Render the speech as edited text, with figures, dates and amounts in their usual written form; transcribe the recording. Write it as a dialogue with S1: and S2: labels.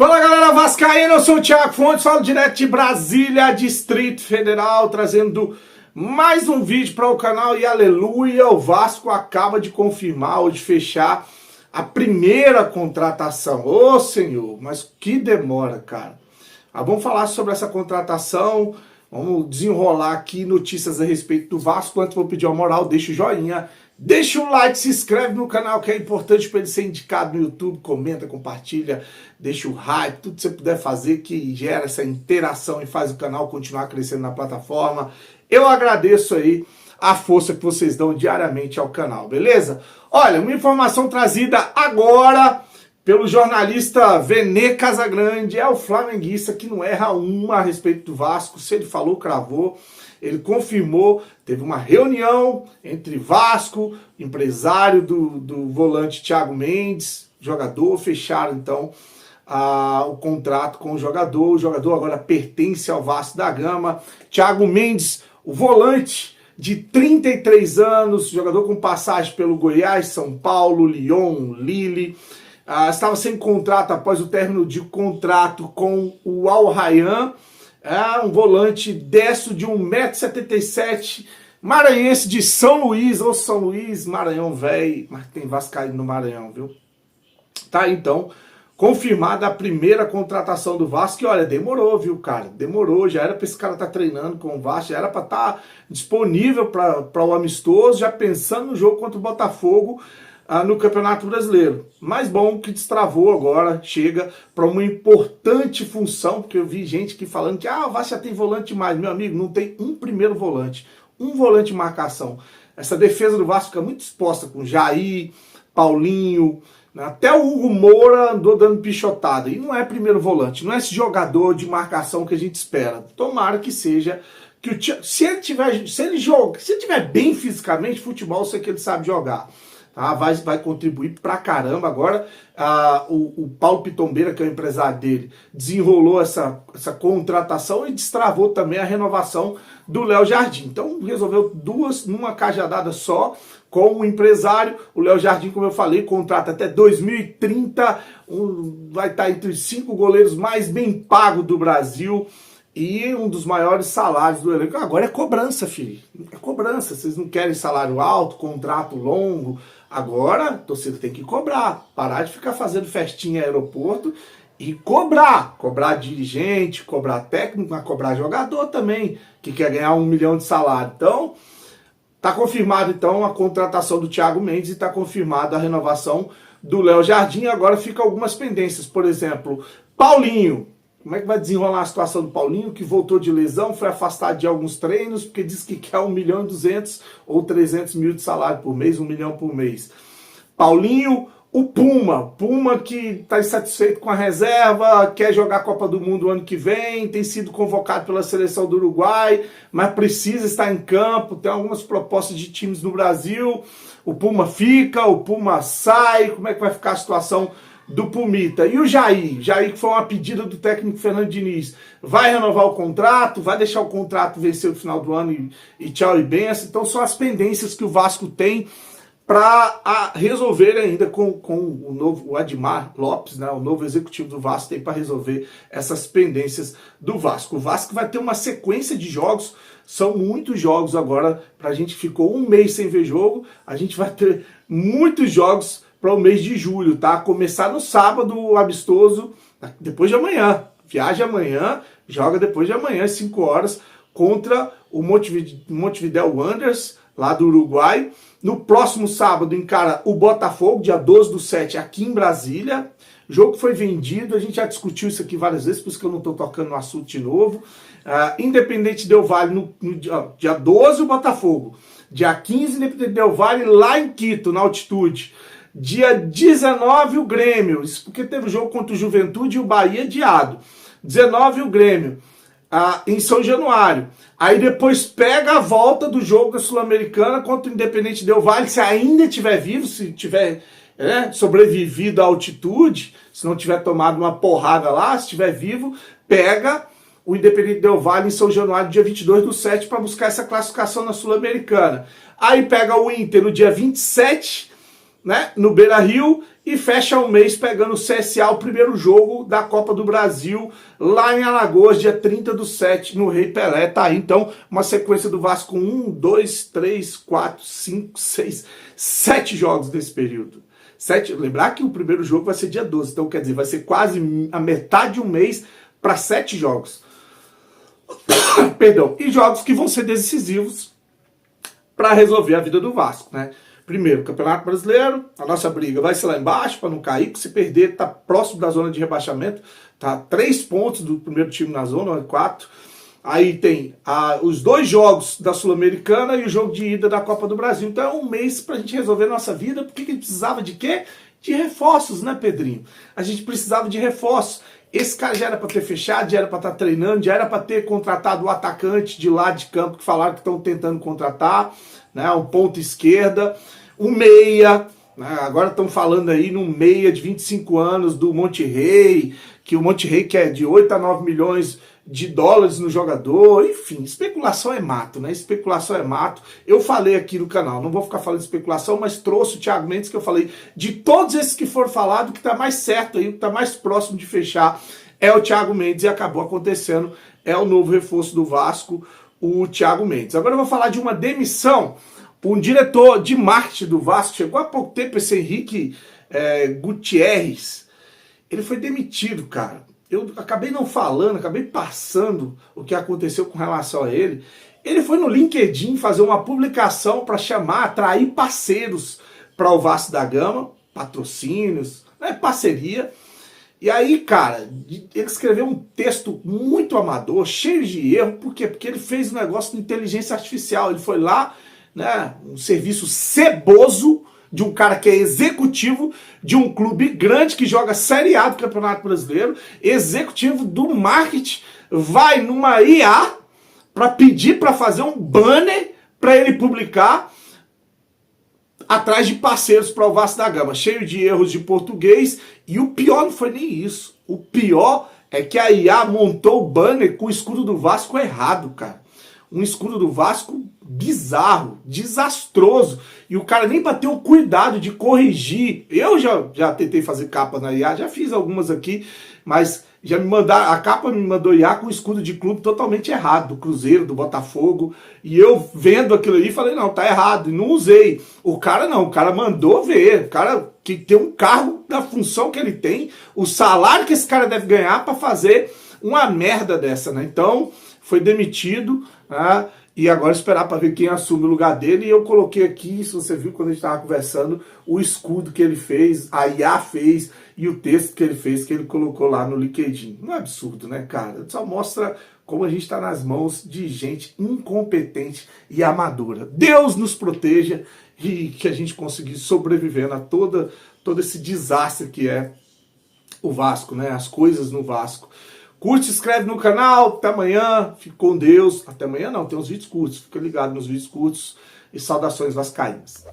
S1: Fala galera vascaína, eu sou o Thiago Fontes, falo direto de Brasília, Distrito Federal, trazendo mais um vídeo para o canal e aleluia, o Vasco acaba de confirmar ou de fechar a primeira contratação. Ô Senhor, mas que demora, cara. Vamos falar sobre essa contratação, vamos desenrolar aqui notícias a respeito do Vasco. Antes vou pedir uma moral, deixa o joinha, deixa o like, se inscreve no canal que é importante para ele ser indicado no YouTube, comenta, compartilha, deixa o hype, tudo que você puder fazer que gera essa interação e faz o canal continuar crescendo na plataforma. Eu agradeço aí a força que vocês dão diariamente ao canal, beleza? Olha, uma informação trazida agora pelo jornalista Vene Casagrande, é o flamenguista que não erra uma a respeito do Vasco, se ele falou, cravou. Ele confirmou, teve uma reunião entre Vasco, empresário do volante Thiago Mendes, jogador, fecharam então o contrato com o jogador agora pertence ao Vasco da Gama. Thiago Mendes, o volante de 33 anos, jogador com passagem pelo Goiás, São Paulo, Lyon, Lille, estava sem contrato após o término de contrato com o Al Rayyan. Um volante destro de 1,77 m, maranhense de São Luís, ou São Luís, Maranhão velho, mas tem vascaíno no Maranhão, viu? Tá, então, confirmada a primeira contratação do Vasco, e olha, demorou, viu, cara? Demorou, já era pra esse cara estar treinando com o Vasco, já era pra estar disponível para o amistoso, já pensando no jogo contra o Botafogo, no Campeonato Brasileiro. Mas bom que destravou agora, chega para uma importante função, porque eu vi gente aqui falando que o Vasco já tem volante demais. Meu amigo, não tem um primeiro volante, um volante de marcação. Essa defesa do Vasco fica muito exposta com Jair, Paulinho, né? Até o Hugo Moura andou dando pichotada. E não é primeiro volante, não é esse jogador de marcação que a gente espera. Tomara que seja. Se ele tiver bem fisicamente, futebol, eu sei que ele sabe jogar. Vai contribuir pra caramba. Agora o Paulo Pitombeira, que é o empresário dele, desenrolou essa contratação e destravou também a renovação do Léo Jardim. Então resolveu duas numa cajadada só com o empresário. O Léo Jardim, como eu falei, contrata até 2030, vai estar entre os 5 goleiros mais bem pagos do Brasil e um dos maiores salários do elenco. Agora é cobrança, filho. É cobrança. Vocês não querem salário alto, contrato longo. Agora, a torcida tem que cobrar. Parar de ficar fazendo festinha em aeroporto e cobrar. Cobrar dirigente, cobrar técnico, mas cobrar jogador também, que quer ganhar 1 milhão de salário. Então, tá confirmado então a contratação do Thiago Mendes e tá confirmada a renovação do Léo Jardim. Agora fica algumas pendências. Por exemplo, Paulinho. Como é que vai desenrolar a situação do Paulinho, que voltou de lesão, foi afastado de alguns treinos, porque diz que quer 1.200.000 ou 300.000 de salário por mês, 1 milhão por mês. Paulinho, o Puma que está insatisfeito com a reserva, quer jogar a Copa do Mundo ano que vem, tem sido convocado pela seleção do Uruguai, mas precisa estar em campo, tem algumas propostas de times no Brasil. O Puma fica, o Puma sai, como é que vai ficar a situação do Pumita? E o Jair, que foi uma pedida do técnico Fernando Diniz, vai renovar o contrato, vai deixar o contrato vencer no final do ano e tchau e benção. Então são as pendências que o Vasco tem para resolver ainda com o Admar Lopes, né, o novo executivo do Vasco, tem para resolver essas pendências do Vasco. O Vasco vai ter uma sequência de jogos, são muitos jogos agora, pra gente que ficou um mês sem ver jogo, a gente vai ter muitos jogos para o mês de julho, tá? Começar no sábado, o amistoso, depois de amanhã. Viaja amanhã, joga depois de amanhã, às 5 horas, contra o Montevideo Wanderers, lá do Uruguai. No próximo sábado encara o Botafogo, dia 12/7, aqui em Brasília. O jogo foi vendido, a gente já discutiu isso aqui várias vezes, por isso que eu não estou tocando no assunto de novo. Independente Del Valle, no dia 12, o Botafogo. Dia 15, Independente Del Valle, lá em Quito, na altitude. Dia 19, o Grêmio, isso porque teve o jogo contra o Juventude e o Bahia adiado. 19, o Grêmio, em São Januário. Aí depois pega a volta do jogo da Sul-Americana contra o Independente Del Valle, se ainda estiver vivo, se tiver sobrevivido à altitude, se não tiver tomado uma porrada lá, se estiver vivo, pega o Independente Del Valle em São Januário, dia 22/7, para buscar essa classificação na Sul-Americana. Aí pega o Inter no dia 27, né, no Beira-Rio, e fecha o mês pegando o CSA, o primeiro jogo da Copa do Brasil, lá em Alagoas, dia 30/7, no Rei Pelé. Tá aí, então, uma sequência do Vasco com 1, 2, 3, 4, 5, 6, 7 jogos nesse período. Lembrar que o primeiro jogo vai ser dia 12, então quer dizer, vai ser quase a metade de um mês para 7 jogos. Perdão, e jogos que vão ser decisivos para resolver a vida do Vasco, né? Primeiro, Campeonato Brasileiro, a nossa briga vai ser lá embaixo para não cair, porque se perder tá próximo da zona de rebaixamento, tá 3 pontos do primeiro time na zona, 4. Aí tem os 2 jogos da Sul-Americana e o jogo de ida da Copa do Brasil. Então é um mês pra gente resolver a nossa vida. Por que a gente precisava de quê? De reforços, né, Pedrinho? A gente precisava de reforços. Esse cara já era para ter fechado, já era para estar treinando, já era para ter contratado o atacante de lado de campo, que falaram que estão tentando contratar, né, um ponta esquerda, um meia, né, agora estão falando aí num meia de 25 anos do Monterrey, que o Monterrey quer de 8 a 9 milhões de dólares no jogador. Enfim, especulação é mato, né? Especulação é mato. Eu falei aqui no canal, não vou ficar falando de especulação, mas trouxe o Thiago Mendes, que eu falei, de todos esses que foram falados, o que está mais certo aí, o que está mais próximo de fechar é o Thiago Mendes, e acabou acontecendo, é o novo reforço do Vasco, o Thiago Mendes. Agora eu vou falar de uma demissão. Um diretor de marketing do Vasco, chegou há pouco tempo, esse Henrique Gutierrez, ele foi demitido, cara. Eu acabei não falando, acabei passando o que aconteceu com relação a ele. Ele foi no LinkedIn fazer uma publicação para chamar, atrair parceiros para o Vasco da Gama, patrocínios, né, parceria. E aí, cara, ele escreveu um texto muito amador, cheio de erro. Por quê? Porque ele fez um negócio de inteligência artificial. Ele foi lá, né, um serviço ceboso de um cara que é executivo de um clube grande que joga Série A do Campeonato Brasileiro, executivo do marketing, vai numa IA para pedir para fazer um banner para ele publicar atrás de parceiros para o Vasco da Gama, cheio de erros de português. E o pior não foi nem isso. O pior é que a IA montou o banner com o escudo do Vasco errado, cara. Um escudo do Vasco bizarro, desastroso. E o cara nem para ter o cuidado de corrigir. Eu já tentei fazer capa na IA, já fiz algumas aqui, mas já me mandaram, a capa me mandou IA com o escudo de clube totalmente errado, do Cruzeiro, do Botafogo. E eu vendo aquilo ali, falei, não, tá errado, e não usei. O cara não, o cara mandou ver, o cara que tem um cargo da função que ele tem, o salário que esse cara deve ganhar para fazer uma merda dessa, né? Então, foi demitido, né? E agora esperar para ver quem assume o lugar dele. E eu coloquei aqui, se você viu quando a gente estava conversando, o escudo que ele fez, a IA fez, e o texto que ele fez, que ele colocou lá no LinkedIn. Não é absurdo, né, cara? Só mostra como a gente está nas mãos de gente incompetente e amadora. Deus nos proteja e que a gente consiga sobreviver a todo esse desastre que é o Vasco, né? As coisas no Vasco. Curte, se inscreve no canal, até amanhã, fique com Deus. Até amanhã não, tem uns vídeos curtos, fica ligado nos vídeos curtos e saudações vascaínas.